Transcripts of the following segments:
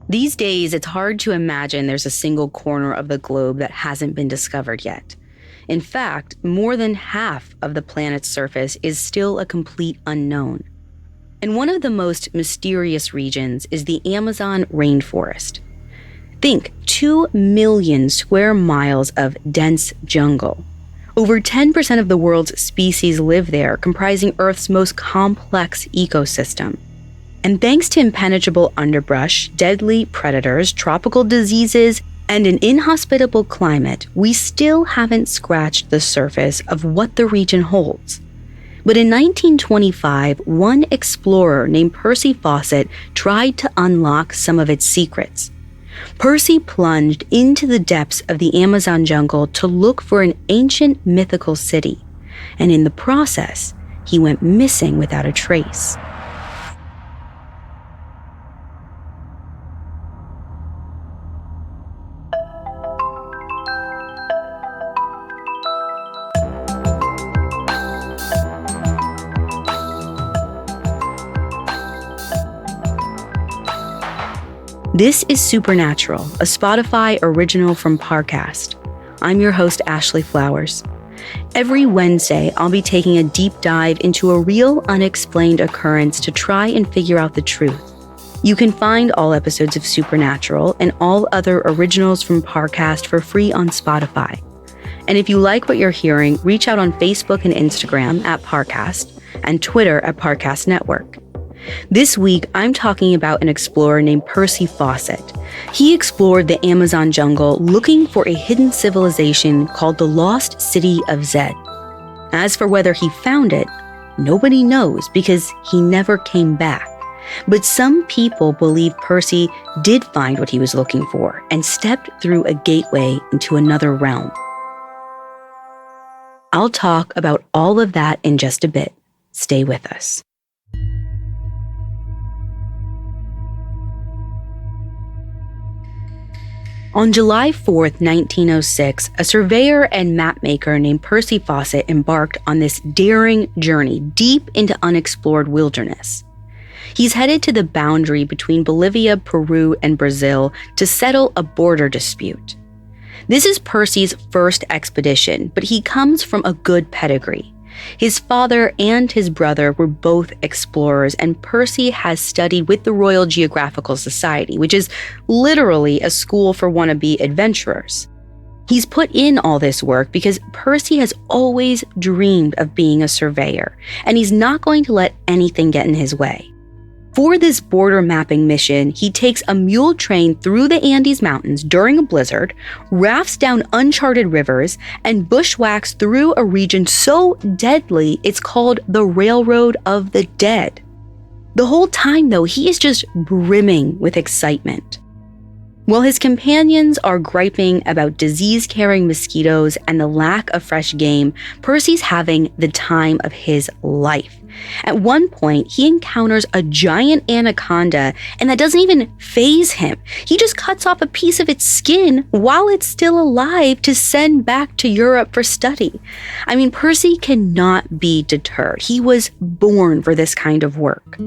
These days, it's hard to imagine there's a single corner of the globe that hasn't been discovered yet. In fact, more than half of the planet's surface is still a complete unknown. And one of the most mysterious regions is the Amazon rainforest. Think 2 million square miles of dense jungle. Over 10% of the world's species live there, comprising Earth's most complex ecosystem. And thanks to impenetrable underbrush, deadly predators, tropical diseases, and an inhospitable climate, we still haven't scratched the surface of what the region holds. But in 1925, one explorer named Percy Fawcett tried to unlock some of its secrets. Percy plunged into the depths of the Amazon jungle to look for an ancient mythical city, and in the process, he went missing without a trace. This is Supernatural, a Spotify original from Parcast. I'm your host, Ashley Flowers. Every Wednesday, I'll be taking a deep dive into a real, unexplained occurrence to try and figure out the truth. You can find all episodes of Supernatural and all other originals from Parcast for free on Spotify. And if you like what you're hearing, reach out on Facebook and Instagram at Parcast and Twitter at Parcast Network. This week, I'm talking about an explorer named Percy Fawcett. He explored the Amazon jungle looking for a hidden civilization called the Lost City of Zed. As for whether he found it, nobody knows because he never came back. But some people believe Percy did find what he was looking for and stepped through a gateway into another realm. I'll talk about all of that in just a bit. Stay with us. On July 4th, 1906, a surveyor and mapmaker named Percy Fawcett embarked on this daring journey deep into unexplored wilderness. He's headed to the boundary between Bolivia, Peru, and Brazil to settle a border dispute. This is Percy's first expedition, but he comes from a good pedigree. His father and his brother were both explorers, and Percy has studied with the Royal Geographical Society, which is literally a school for wannabe adventurers. He's put in all this work because Percy has always dreamed of being a surveyor, and he's not going to let anything get in his way. For this border mapping mission, he takes a mule train through the Andes Mountains during a blizzard, rafts down uncharted rivers, and bushwhacks through a region so deadly it's called the Railroad of the Dead. The whole time, though, he is just brimming with excitement. While his companions are griping about disease-carrying mosquitoes and the lack of fresh game, Percy's having the time of his life. At one point, he encounters a giant anaconda, and that doesn't even faze him. He just cuts off a piece of its skin while it's still alive to send back to Europe for study. I mean, Percy cannot be deterred. He was born for this kind of work.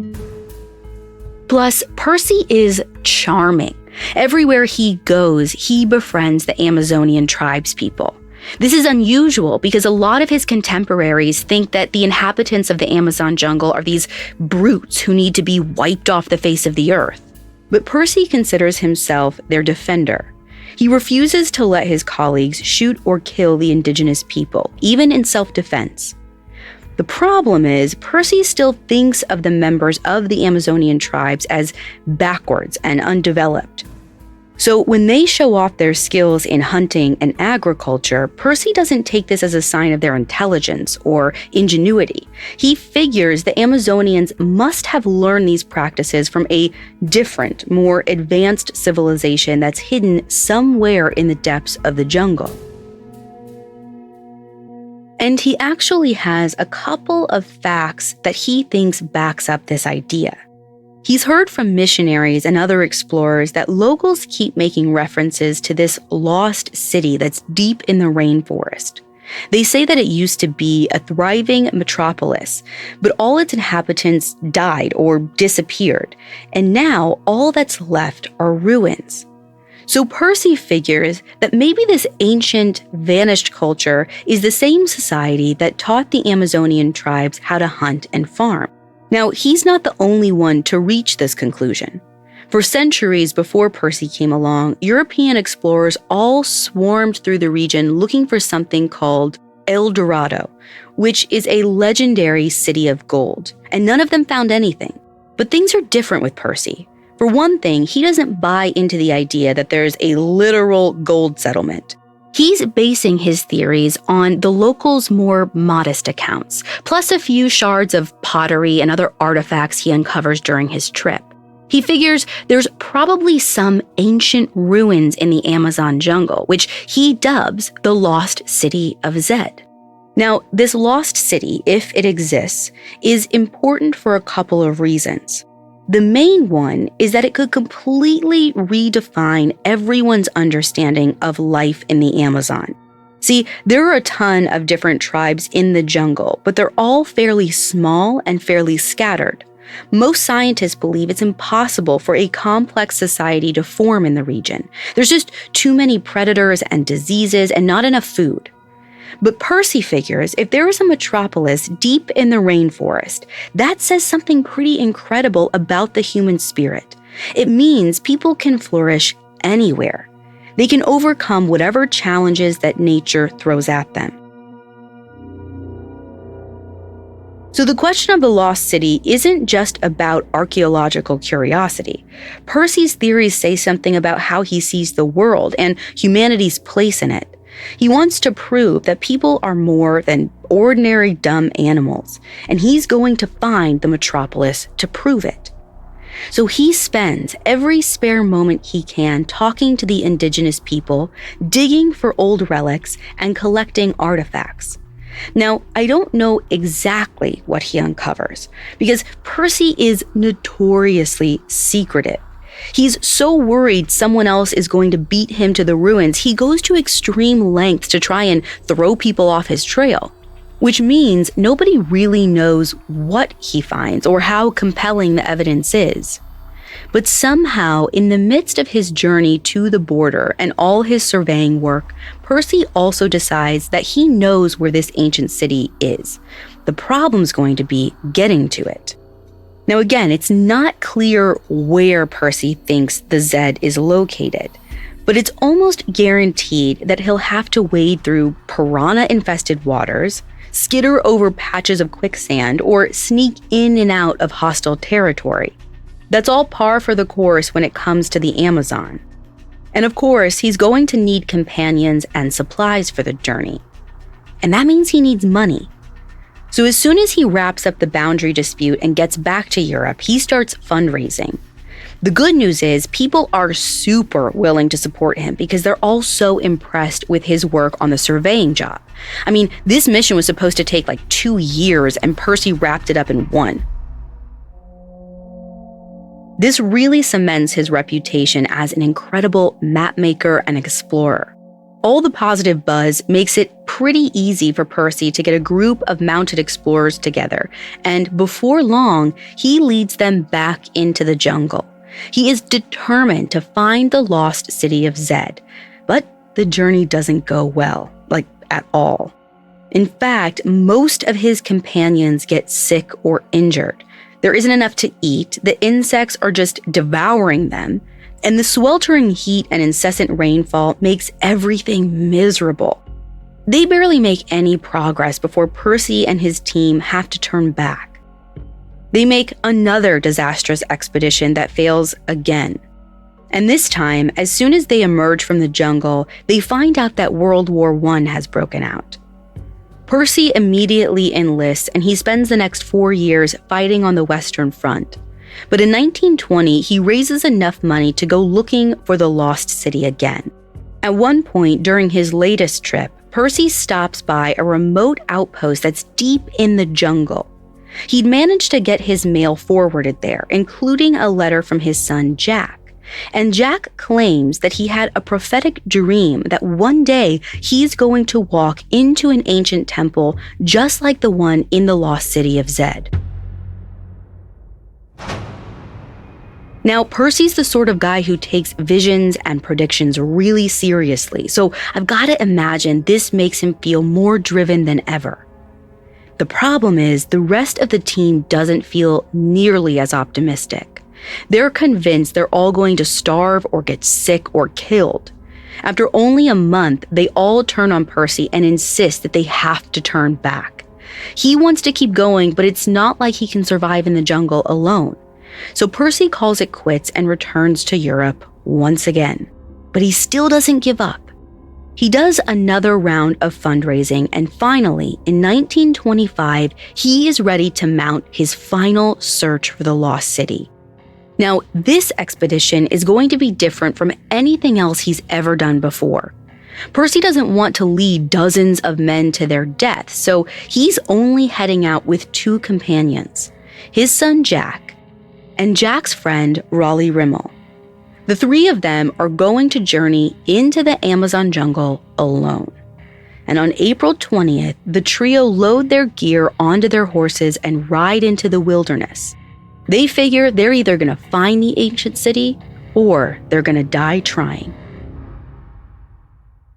Plus, Percy is charming. Everywhere he goes, he befriends the Amazonian tribespeople. This is unusual because a lot of his contemporaries think that the inhabitants of the Amazon jungle are these brutes who need to be wiped off the face of the earth. But Percy considers himself their defender. He refuses to let his colleagues shoot or kill the indigenous people, even in self-defense. The problem is, Percy still thinks of the members of the Amazonian tribes as backwards and undeveloped. So when they show off their skills in hunting and agriculture, Percy doesn't take this as a sign of their intelligence or ingenuity. He figures the Amazonians must have learned these practices from a different, more advanced civilization that's hidden somewhere in the depths of the jungle. And he actually has a couple of facts that he thinks backs up this idea. He's heard from missionaries and other explorers that locals keep making references to this lost city that's deep in the rainforest. They say that it used to be a thriving metropolis, but all its inhabitants died or disappeared, and now all that's left are ruins. So Percy figures that maybe this ancient, vanished culture is the same society that taught the Amazonian tribes how to hunt and farm. Now, he's not the only one to reach this conclusion. For centuries before Percy came along, European explorers all swarmed through the region looking for something called El Dorado, which is a legendary city of gold, and none of them found anything. But things are different with Percy. For one thing, he doesn't buy into the idea that there's a literal gold settlement. He's basing his theories on the locals' more modest accounts, plus a few shards of pottery and other artifacts he uncovers during his trip. He figures there's probably some ancient ruins in the Amazon jungle, which he dubs the Lost City of Zed. Now, this lost city, if it exists, is important for a couple of reasons. The main one is that it could completely redefine everyone's understanding of life in the Amazon. See, there are a ton of different tribes in the jungle, but they're all fairly small and fairly scattered. Most scientists believe it's impossible for a complex society to form in the region. There's just too many predators and diseases and not enough food. But Percy figures if there is a metropolis deep in the rainforest, that says something pretty incredible about the human spirit. It means people can flourish anywhere. They can overcome whatever challenges that nature throws at them. So the question of the lost city isn't just about archaeological curiosity. Percy's theories say something about how he sees the world and humanity's place in it. He wants to prove that people are more than ordinary dumb animals, and he's going to find the metropolis to prove it. So he spends every spare moment he can talking to the indigenous people, digging for old relics, and collecting artifacts. Now, I don't know exactly what he uncovers, because Percy is notoriously secretive. He's so worried someone else is going to beat him to the ruins, he goes to extreme lengths to try and throw people off his trail, which means nobody really knows what he finds or how compelling the evidence is. But somehow, in the midst of his journey to the border and all his surveying work, Percy also decides that he knows where this ancient city is. The problem's going to be getting to it. Now again, it's not clear where Percy thinks the Zed is located, but it's almost guaranteed that he'll have to wade through piranha-infested waters, skitter over patches of quicksand, or sneak in and out of hostile territory. That's all par for the course when it comes to the Amazon. And of course, he's going to need companions and supplies for the journey. And that means he needs money. So as soon as he wraps up the boundary dispute and gets back to Europe, he starts fundraising. The good news is people are super willing to support him because they're all so impressed with his work on the surveying job. I mean, this mission was supposed to take like 2 years and Percy wrapped it up in 1. This really cements his reputation as an incredible mapmaker and explorer. All the positive buzz makes it pretty easy for Percy to get a group of mounted explorers together, and before long, he leads them back into the jungle. He is determined to find the lost city of Zed, but the journey doesn't go well, at all. In fact, most of his companions get sick or injured. There isn't enough to eat, the insects are just devouring them, and the sweltering heat and incessant rainfall makes everything miserable. They barely make any progress before Percy and his team have to turn back. They make another disastrous expedition that fails again. And this time, as soon as they emerge from the jungle, they find out that World War I has broken out. Percy immediately enlists and he spends the next 4 years fighting on the Western Front. But in 1920, he raises enough money to go looking for the lost city again. At one point during his latest trip, Percy stops by a remote outpost that's deep in the jungle. He'd managed to get his mail forwarded there, including a letter from his son Jack. And Jack claims that he had a prophetic dream that one day he's going to walk into an ancient temple just like the one in the lost city of Zed. Now, Percy's the sort of guy who takes visions and predictions really seriously, so I've got to imagine this makes him feel more driven than ever. The problem is, the rest of the team doesn't feel nearly as optimistic. They're convinced they're all going to starve or get sick or killed. After only a month, they all turn on Percy and insist that they have to turn back. He wants to keep going, but it's not like he can survive in the jungle alone. So Percy calls it quits and returns to Europe once again. But he still doesn't give up. He does another round of fundraising, and finally, in 1925, he is ready to mount his final search for the lost city. Now, this expedition is going to be different from anything else he's ever done before. Percy doesn't want to lead dozens of men to their death, so he's only heading out with 2 companions, his son Jack and Jack's friend Raleigh Rimmel. The 3 of them are going to journey into the Amazon jungle alone. And on April 20th, the trio load their gear onto their horses and ride into the wilderness. They figure they're either going to find the ancient city or they're going to die trying.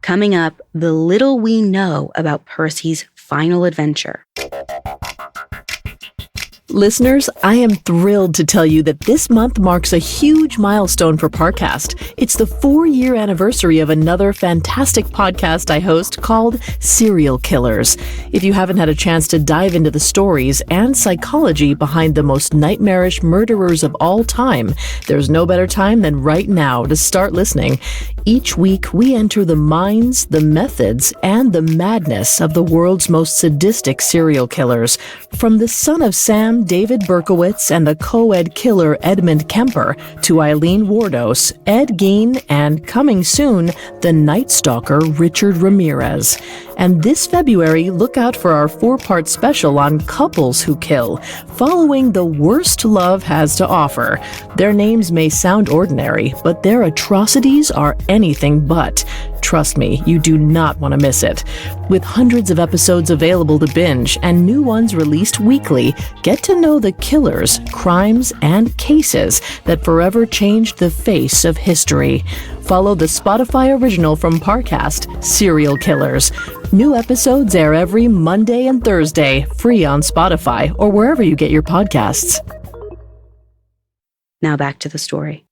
Coming up, the little we know about Percy's final adventure. Listeners, I am thrilled to tell you that this month marks a huge milestone for Parcast. It's the 4-year anniversary of another fantastic podcast I host called Serial Killers. If you haven't had a chance to dive into the stories and psychology behind the most nightmarish murderers of all time, there's no better time than right now to start listening. Each week, we enter the minds, the methods, and the madness of the world's most sadistic serial killers. From the son of Sam, David Berkowitz, and the co-ed killer Edmund Kemper, to Eileen Wardos, Ed Gein, and coming soon, the Night Stalker Richard Ramirez. And this February, look out for our 4-part special on couples who kill, following the worst love has to offer. Their names may sound ordinary, but their atrocities are anything but. Trust me, you do not want to miss it. With hundreds of episodes available to binge and new ones released weekly, get to know the killers, crimes, and cases that forever changed the face of history. Follow the Spotify original from Parcast, Serial Killers. New episodes air every Monday and Thursday, free on Spotify or wherever you get your podcasts. Now back to the story.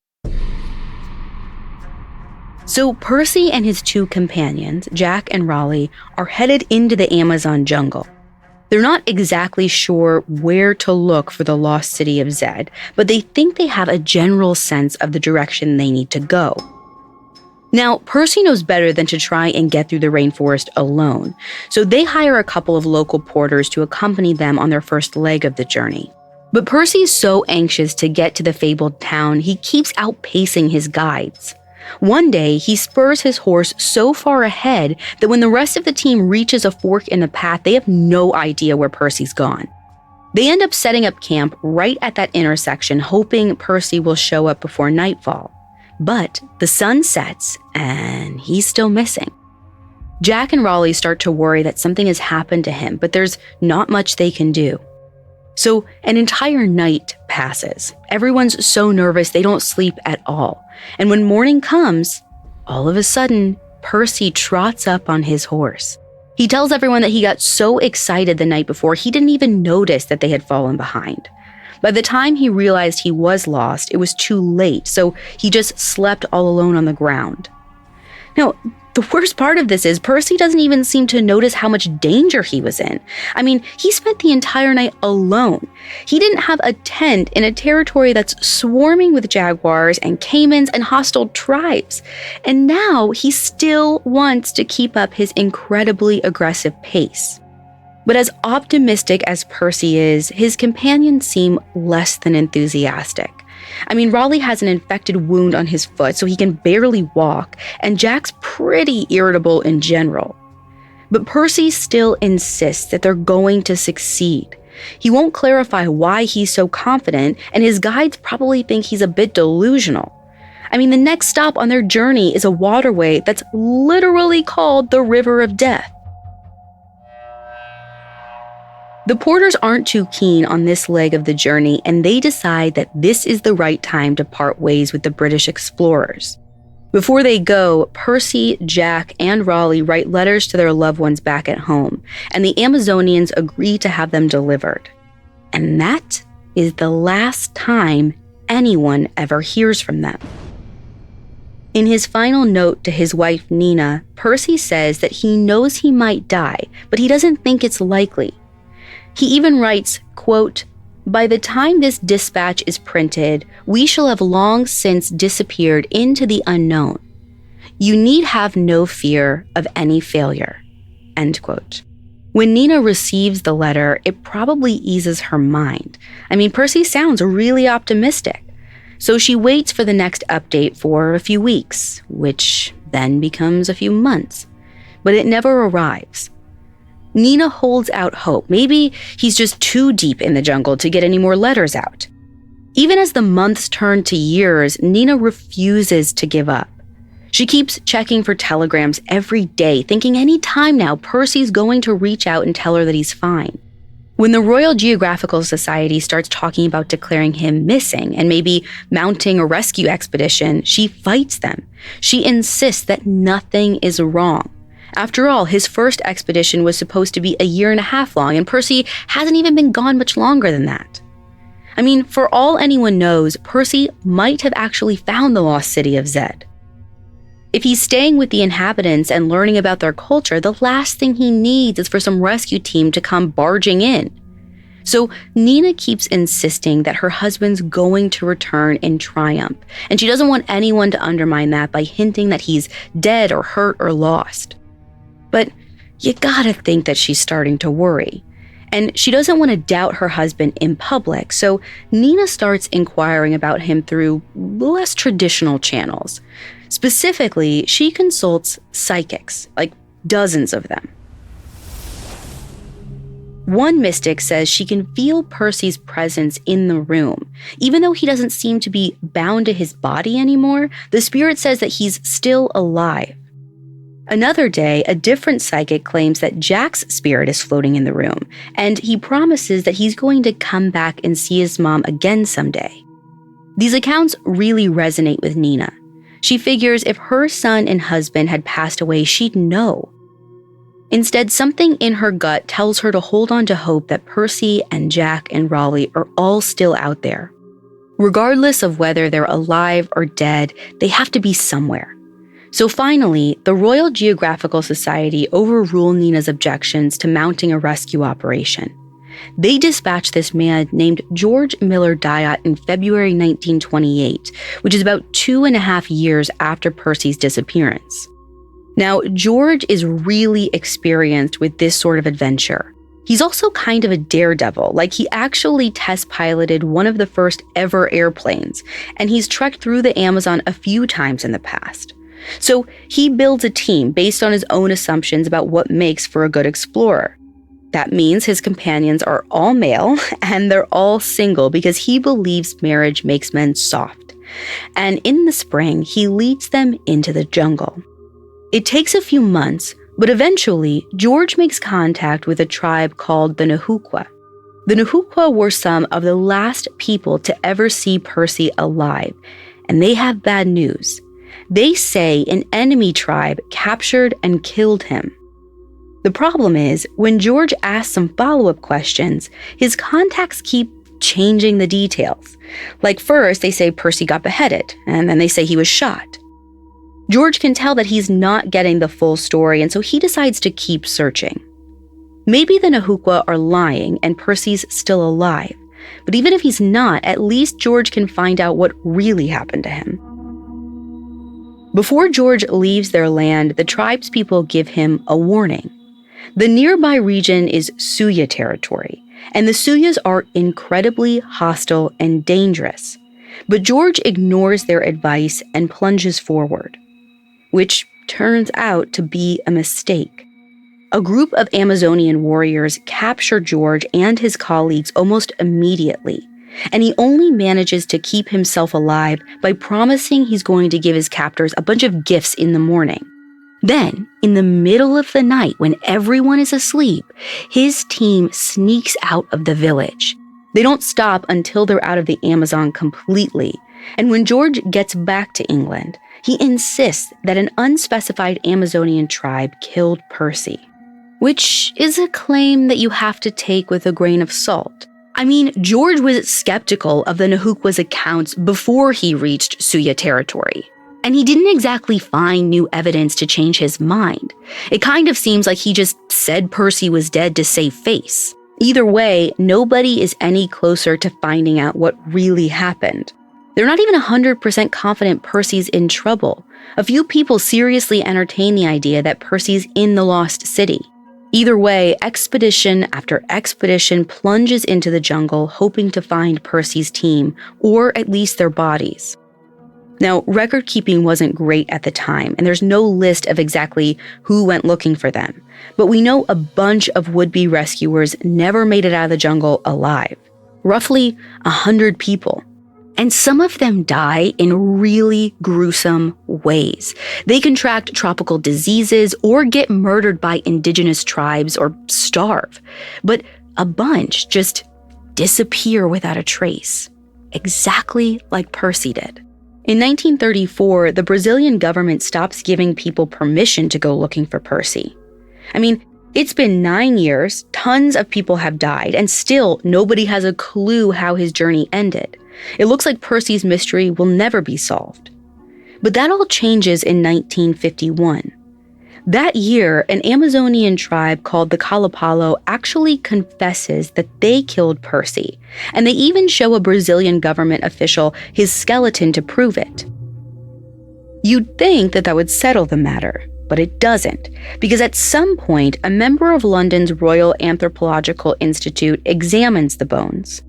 So Percy and his 2 companions, Jack and Raleigh, are headed into the Amazon jungle. They're not exactly sure where to look for the lost city of Zed, but they think they have a general sense of the direction they need to go. Now, Percy knows better than to try and get through the rainforest alone, so they hire a couple of local porters to accompany them on their first leg of the journey. But Percy's so anxious to get to the fabled town, he keeps outpacing his guides. One day, he spurs his horse so far ahead that when the rest of the team reaches a fork in the path, they have no idea where Percy's gone. They end up setting up camp right at that intersection, hoping Percy will show up before nightfall. But the sun sets, and he's still missing. Jack and Raleigh start to worry that something has happened to him, but there's not much they can do. So an entire night passes. Everyone's so nervous they don't sleep at all. And when morning comes, all of a sudden, Percy trots up on his horse. He tells everyone that he got so excited the night before he didn't even notice that they had fallen behind. By the time he realized he was lost, it was too late, so he just slept all alone on the ground. Now, the worst part of this is Percy doesn't even seem to notice how much danger he was in. I mean, he spent the entire night alone. He didn't have a tent in a territory that's swarming with jaguars and caimans and hostile tribes. And now he still wants to keep up his incredibly aggressive pace. But as optimistic as Percy is, his companions seem less than enthusiastic. I mean, Raleigh has an infected wound on his foot, so he can barely walk, and Jack's pretty irritable in general. But Percy still insists that they're going to succeed. He won't clarify why he's so confident, and his guides probably think he's a bit delusional. I mean, the next stop on their journey is a waterway that's literally called the River of Death. The porters aren't too keen on this leg of the journey, and they decide that this is the right time to part ways with the British explorers. Before they go, Percy, Jack, and Raleigh write letters to their loved ones back at home, and the Amazonians agree to have them delivered. And that is the last time anyone ever hears from them. In his final note to his wife Nina, Percy says that he knows he might die, but he doesn't think it's likely. He even writes, quote, "By the time this dispatch is printed, we shall have long since disappeared into the unknown. You need have no fear of any failure." End quote. When Nina receives the letter, it probably eases her mind. I mean, Percy sounds really optimistic. So she waits for the next update for a few weeks, which then becomes a few months. But it never arrives. Nina holds out hope. Maybe he's just too deep in the jungle to get any more letters out. Even as the months turn to years, Nina refuses to give up. She keeps checking for telegrams every day, thinking any time now Percy's going to reach out and tell her that he's fine. When the Royal Geographical Society starts talking about declaring him missing and maybe mounting a rescue expedition, she fights them. She insists that nothing is wrong. After all, his first expedition was supposed to be a year and a half long, and Percy hasn't even been gone much longer than that. I mean, for all anyone knows, Percy might have actually found the lost city of Zed. If he's staying with the inhabitants and learning about their culture, the last thing he needs is for some rescue team to come barging in. So Nina keeps insisting that her husband's going to return in triumph, and she doesn't want anyone to undermine that by hinting that he's dead or hurt or lost. But you gotta think that she's starting to worry. And she doesn't want to doubt her husband in public, so Nina starts inquiring about him through less traditional channels. Specifically, she consults psychics, like dozens of them. One mystic says she can feel Percy's presence in the room. Even though he doesn't seem to be bound to his body anymore, the spirit says that he's still alive. Another day, a different psychic claims that Jack's spirit is floating in the room, and he promises that he's going to come back and see his mom again someday. These accounts really resonate with Nina. She figures if her son and husband had passed away, she'd know. Instead, something in her gut tells her to hold on to hope that Percy and Jack and Raleigh are all still out there. Regardless of whether they're alive or dead, they have to be somewhere. So finally, the Royal Geographical Society overruled Nina's objections to mounting a rescue operation. They dispatched this man named George Miller Dyott in February 1928, which is about 2.5 years after Percy's disappearance. Now, George is really experienced with this sort of adventure. He's also kind of a daredevil, like he actually test piloted one of the first ever airplanes, and he's trekked through the Amazon a few times in the past. So he builds a team based on his own assumptions about what makes for a good explorer. That means his companions are all male and they're all single because he believes marriage makes men soft. And in the spring, he leads them into the jungle. It takes a few months, but eventually George makes contact with a tribe called the Nahuqua. The Nahuqua were some of the last people to ever see Percy alive, and they have bad news. They say an enemy tribe captured and killed him. The problem is, when George asks some follow-up questions, his contacts keep changing the details. Like first, they say Percy got beheaded, and then they say he was shot. George can tell that he's not getting the full story, and so he decides to keep searching. Maybe the Nahuqua are lying and Percy's still alive, but even if he's not, at least George can find out what really happened to him. Before George leaves their land, the tribespeople give him a warning. The nearby region is Suya territory, and the Suyas are incredibly hostile and dangerous. But George ignores their advice and plunges forward, which turns out to be a mistake. A group of Amazonian warriors capture George and his colleagues almost immediately. And he only manages to keep himself alive by promising he's going to give his captors a bunch of gifts in the morning. Then, in the middle of the night when everyone is asleep, his team sneaks out of the village. They don't stop until they're out of the Amazon completely. And when George gets back to England, he insists that an unspecified Amazonian tribe killed Percy, which is a claim that you have to take with a grain of salt. I mean, George was skeptical of the Nahukwa's accounts before he reached Suya territory. And he didn't exactly find new evidence to change his mind. It kind of seems like he just said Percy was dead to save face. Either way, nobody is any closer to finding out what really happened. They're not even 100% confident Percy's in trouble. A few people seriously entertain the idea that Percy's in the lost city. Either way, expedition after expedition plunges into the jungle hoping to find Percy's team, or at least their bodies. Now, record keeping wasn't great at the time, and there's no list of exactly who went looking for them. But we know a bunch of would-be rescuers never made it out of the jungle alive. Roughly 100 people. And some of them die in really gruesome ways. They contract tropical diseases or get murdered by indigenous tribes or starve. But a bunch just disappear without a trace. Exactly like Percy did. In 1934, the Brazilian government stops giving people permission to go looking for Percy. I mean, it's been 9 years, tons of people have died, and still nobody has a clue how his journey ended. It looks like Percy's mystery will never be solved. But that all changes in 1951. That year, an Amazonian tribe called the Kalapalo actually confesses that they killed Percy, and they even show a Brazilian government official his skeleton to prove it. You'd think that would settle the matter, but it doesn't, because at some point, a member of London's Royal Anthropological Institute examines the bones.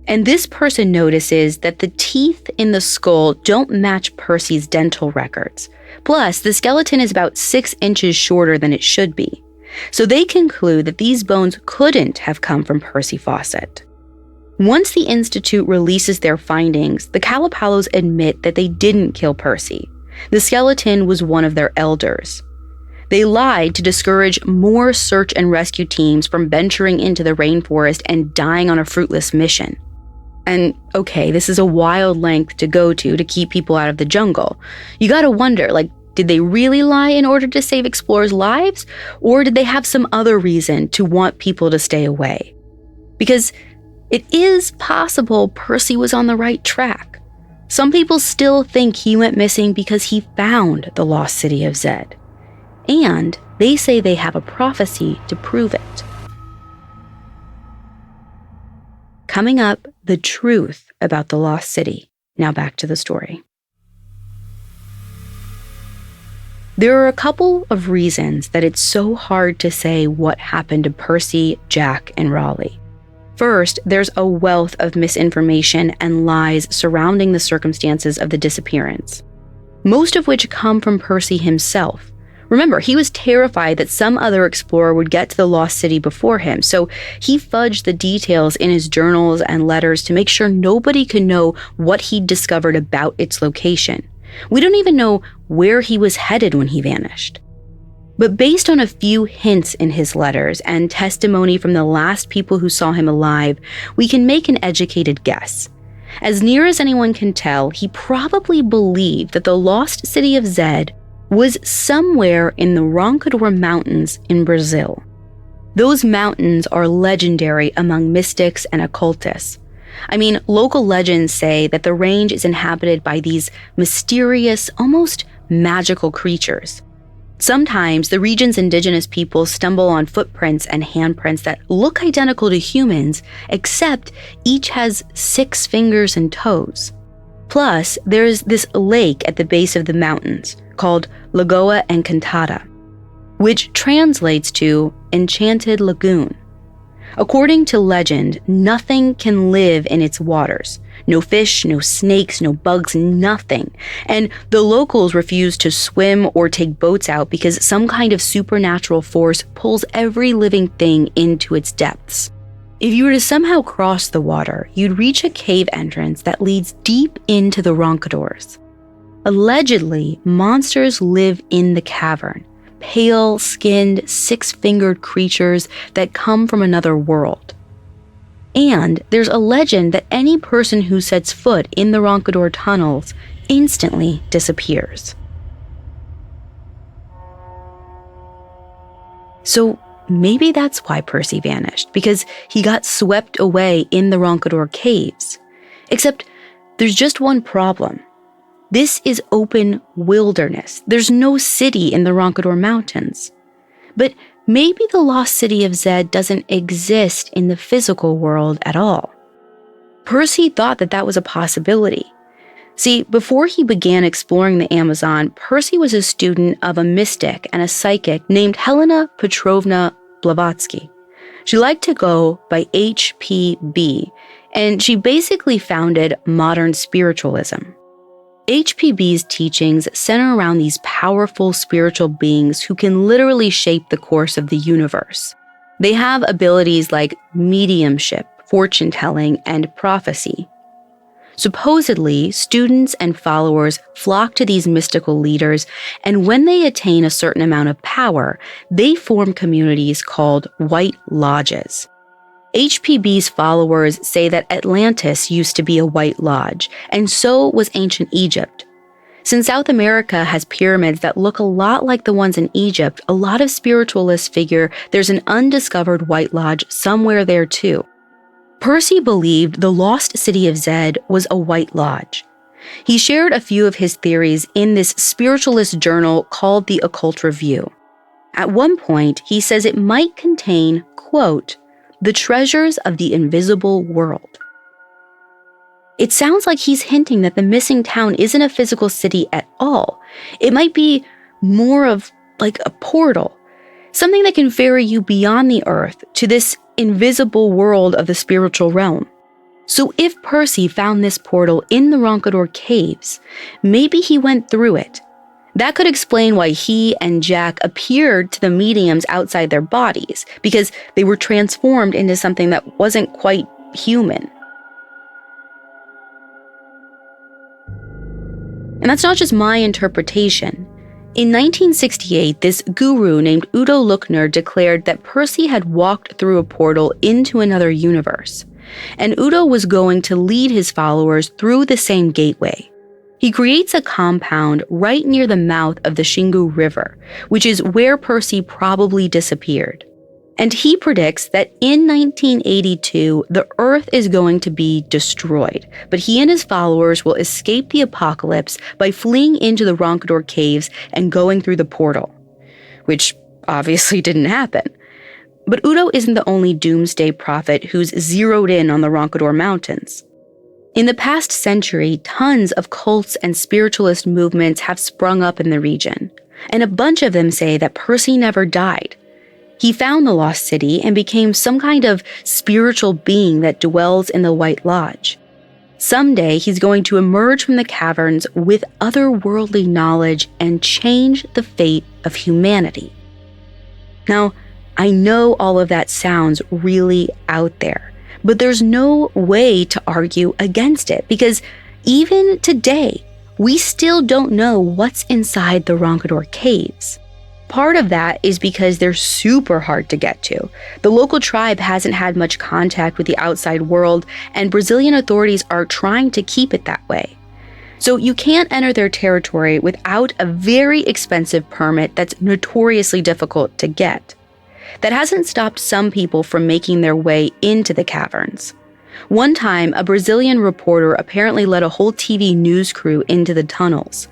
And this person notices that the teeth in the skull don't match Percy's dental records. Plus, the skeleton is about 6 inches shorter than it should be. So they conclude that these bones couldn't have come from Percy Fawcett. Once the Institute releases their findings, the Kalapalos admit that they didn't kill Percy. The skeleton was one of their elders. They lied to discourage more search and rescue teams from venturing into the rainforest and dying on a fruitless mission. And okay, this is a wild length to go to keep people out of the jungle. You gotta wonder, did they really lie in order to save explorers' lives? Or did they have some other reason to want people to stay away? Because it is possible Percy was on the right track. Some people still think he went missing because he found the lost city of Zed. And they say they have a prophecy to prove it. Coming up, the truth about the lost city. Now back to the story. There are a couple of reasons that it's so hard to say what happened to Percy, Jack, and Raleigh. First, there's a wealth of misinformation and lies surrounding the circumstances of the disappearance, most of which come from Percy himself. Remember, he was terrified that some other explorer would get to the lost city before him, so he fudged the details in his journals and letters to make sure nobody could know what he'd discovered about its location. We don't even know where he was headed when he vanished. But based on a few hints in his letters and testimony from the last people who saw him alive, we can make an educated guess. As near as anyone can tell, he probably believed that the lost city of Zed was somewhere in the Roncador Mountains in Brazil. Those mountains are legendary among mystics and occultists. I mean, local legends say that the range is inhabited by these mysterious, almost magical creatures. Sometimes the region's indigenous people stumble on footprints and handprints that look identical to humans, except each has 6 fingers and toes. Plus, there's this lake at the base of the mountains called Lagoa Encantada, which translates to Enchanted Lagoon. According to legend, nothing can live in its waters. No fish, no snakes, no bugs, nothing. And the locals refuse to swim or take boats out because some kind of supernatural force pulls every living thing into its depths. If you were to somehow cross the water, you'd reach a cave entrance that leads deep into the roncadors. Allegedly, monsters live in the cavern, pale-skinned, six-fingered creatures that come from another world. And there's a legend that any person who sets foot in the roncador tunnels instantly disappears. So maybe that's why Percy vanished, because he got swept away in the roncador caves. Except there's just one problem. This is open wilderness. There's no city in the Roncador Mountains. But maybe the lost city of Zed doesn't exist in the physical world at all. Percy thought that was a possibility. See, before he began exploring the Amazon, Percy was a student of a mystic and a psychic named Helena Petrovna Blavatsky. She liked to go by HPB, and she basically founded modern spiritualism. HPB's teachings center around these powerful spiritual beings who can literally shape the course of the universe. They have abilities like mediumship, fortune-telling, and prophecy. Supposedly, students and followers flock to these mystical leaders, and when they attain a certain amount of power, they form communities called White Lodges. HPB's followers say that Atlantis used to be a White Lodge, and so was ancient Egypt. Since South America has pyramids that look a lot like the ones in Egypt, a lot of spiritualists figure there's an undiscovered White Lodge somewhere there too. Percy believed the lost city of Zed was a White Lodge. He shared a few of his theories in this spiritualist journal called the Occult Review. At one point, he says it might contain, quote, the treasures of the invisible world. It sounds like he's hinting that the missing town isn't a physical city at all. It might be more of like a portal, something that can ferry you beyond the earth to this invisible world of the spiritual realm. So if Percy found this portal in the Roncador caves, maybe he went through it. That could explain why he and Jack appeared to the mediums outside their bodies, because they were transformed into something that wasn't quite human. And that's not just my interpretation. In 1968, this guru named Udo Luckner declared that Percy had walked through a portal into another universe, and Udo was going to lead his followers through the same gateway. He creates a compound right near the mouth of the Xingu River, which is where Percy probably disappeared. And he predicts that in 1982, the Earth is going to be destroyed, but he and his followers will escape the apocalypse by fleeing into the Roncador caves and going through the portal, which obviously didn't happen. But Udo isn't the only doomsday prophet who's zeroed in on the Roncador Mountains. In the past century, tons of cults and spiritualist movements have sprung up in the region, and a bunch of them say that Percy never died. He found the lost city and became some kind of spiritual being that dwells in the White Lodge. Someday, he's going to emerge from the caverns with otherworldly knowledge and change the fate of humanity. Now, I know all of that sounds really out there, but there's no way to argue against it, because even today, we still don't know what's inside the Roncador caves. Part of that is because they're super hard to get to. The local tribe hasn't had much contact with the outside world, and Brazilian authorities are trying to keep it that way. So you can't enter their territory without a very expensive permit that's notoriously difficult to get. That hasn't stopped some people from making their way into the caverns. One time, a Brazilian reporter apparently led a whole TV news crew into the tunnels.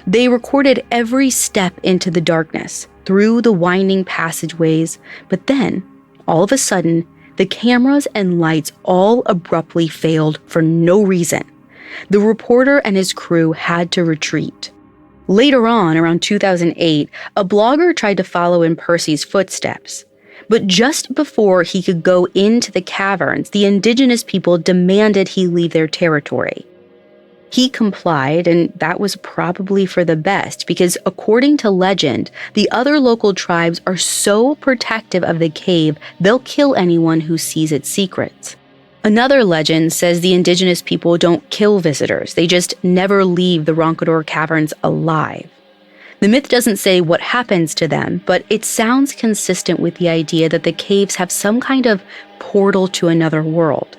They recorded every step into the darkness, through the winding passageways, but then, all of a sudden, the cameras and lights all abruptly failed for no reason. The reporter and his crew had to retreat. Later on, around 2008, a blogger tried to follow in Percy's footsteps. But just before he could go into the caverns, the indigenous people demanded he leave their territory. He complied, and that was probably for the best because according to legend, the other local tribes are so protective of the cave, they'll kill anyone who sees its secrets. Another legend says the indigenous people don't kill visitors, they just never leave the Roncador Caverns alive. The myth doesn't say what happens to them, but it sounds consistent with the idea that the caves have some kind of portal to another world.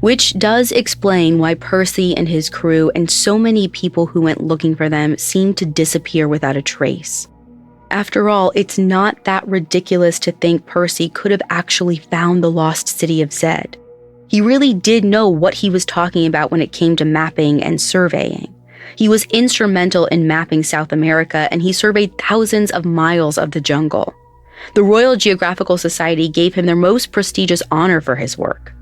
Which does explain why Percy and his crew and so many people who went looking for them seemed to disappear without a trace. After all, it's not that ridiculous to think Percy could have actually found the lost city of Zed. He really did know what he was talking about when it came to mapping and surveying. He was instrumental in mapping South America, and he surveyed thousands of miles of the jungle. The Royal Geographical Society gave him their most prestigious honor for his work.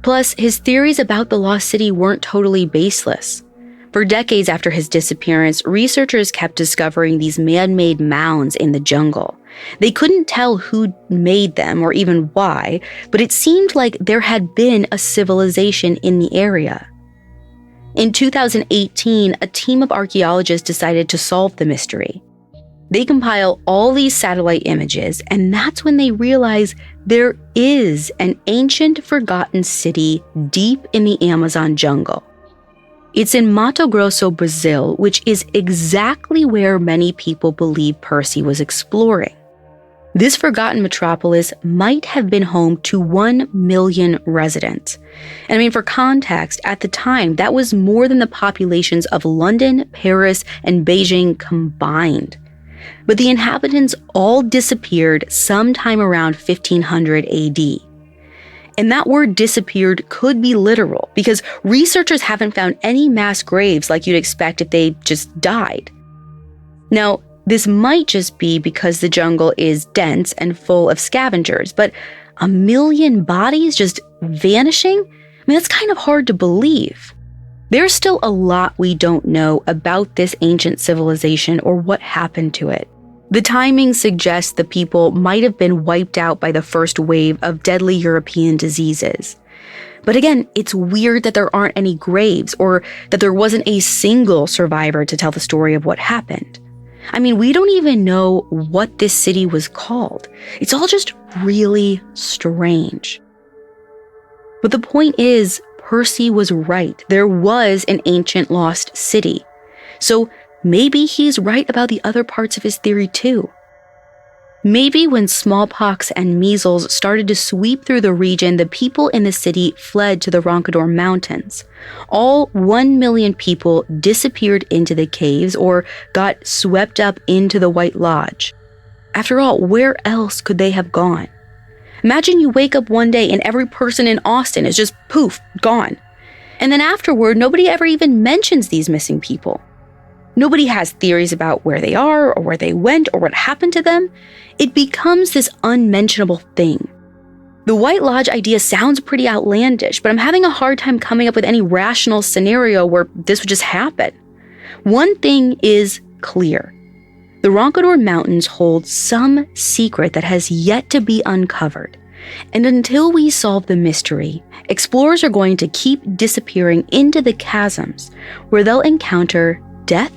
Plus, his theories about the lost city weren't totally baseless. For decades after his disappearance, researchers kept discovering these man-made mounds in the jungle. They couldn't tell who made them or even why, but it seemed like there had been a civilization in the area. In 2018, a team of archaeologists decided to solve the mystery. They compile all these satellite images, and that's when they realize there is an ancient forgotten city deep in the Amazon jungle. It's in Mato Grosso, Brazil, which is exactly where many people believe Percy was exploring. This forgotten metropolis might have been home to 1 million residents. And I mean, for context, at the time, that was more than the populations of London, Paris, and Beijing combined. But the inhabitants all disappeared sometime around 1500 AD. And that word disappeared could be literal because researchers haven't found any mass graves like you'd expect if they just died. Now, this might just be because the jungle is dense and full of scavengers, but 1 million bodies just vanishing? I mean, that's kind of hard to believe. There's still a lot we don't know about this ancient civilization or what happened to it. The timing suggests the people might have been wiped out by the first wave of deadly European diseases. But again, it's weird that there aren't any graves or that there wasn't a single survivor to tell the story of what happened. I mean, we don't even know what this city was called. It's all just really strange. But the point is, Percy was right. There was an ancient lost city. So maybe he's right about the other parts of his theory too. Maybe when smallpox and measles started to sweep through the region, the people in the city fled to the Roncador Mountains. All 1 million people disappeared into the caves or got swept up into the White Lodge. After all, where else could they have gone? Imagine you wake up one day and every person in Austin is just poof, gone. And then afterward, nobody ever even mentions these missing people. Nobody has theories about where they are or where they went or what happened to them. It becomes this unmentionable thing. The White Lodge idea sounds pretty outlandish, but I'm having a hard time coming up with any rational scenario where this would just happen. One thing is clear. The Roncador Mountains hold some secret that has yet to be uncovered. And until we solve the mystery, explorers are going to keep disappearing into the chasms where they'll encounter death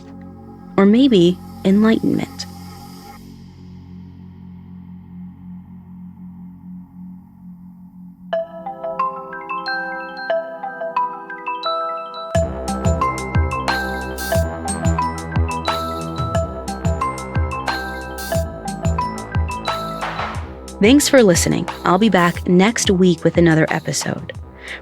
or maybe enlightenment. Thanks for listening. I'll be back next week with another episode.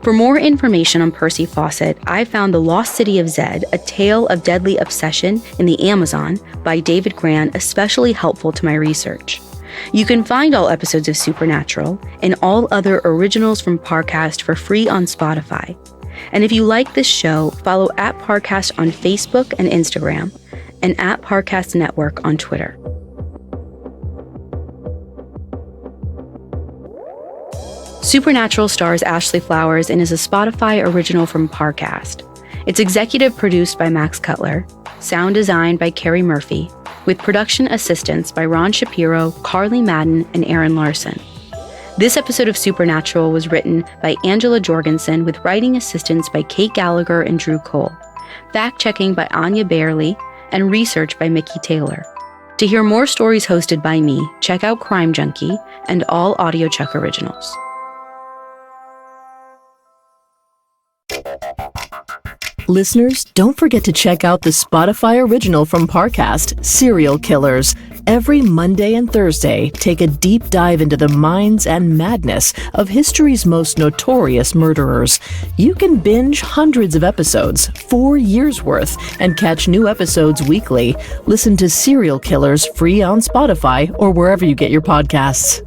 For more information on Percy Fawcett, I found The Lost City of Zed, A Tale of Deadly Obsession in the Amazon by David Grann, especially helpful to my research. You can find all episodes of Supernatural and all other originals from Parcast for free on Spotify. And if you like this show, follow @Parcast on Facebook and Instagram, and @Parcast Network on Twitter. Supernatural stars Ashley Flowers and is a Spotify original from Parcast. It's executive produced by Max Cutler, sound designed by Carrie Murphy, with production assistance by Ron Shapiro, Carly Madden, and Aaron Larson. This episode of Supernatural was written by Angela Jorgensen with writing assistance by Kate Gallagher and Drew Cole, fact-checking by Anya Bailey, and research by Mickey Taylor. To hear more stories hosted by me, check out Crime Junkie and all AudioChuck originals. Listeners, don't forget to check out the Spotify original from Parcast, Serial Killers. Every Monday and Thursday, take a deep dive into the minds and madness of history's most notorious murderers. You can binge hundreds of episodes, 4 years worth, and catch new episodes weekly. Listen to Serial Killers free on Spotify or wherever you get your podcasts.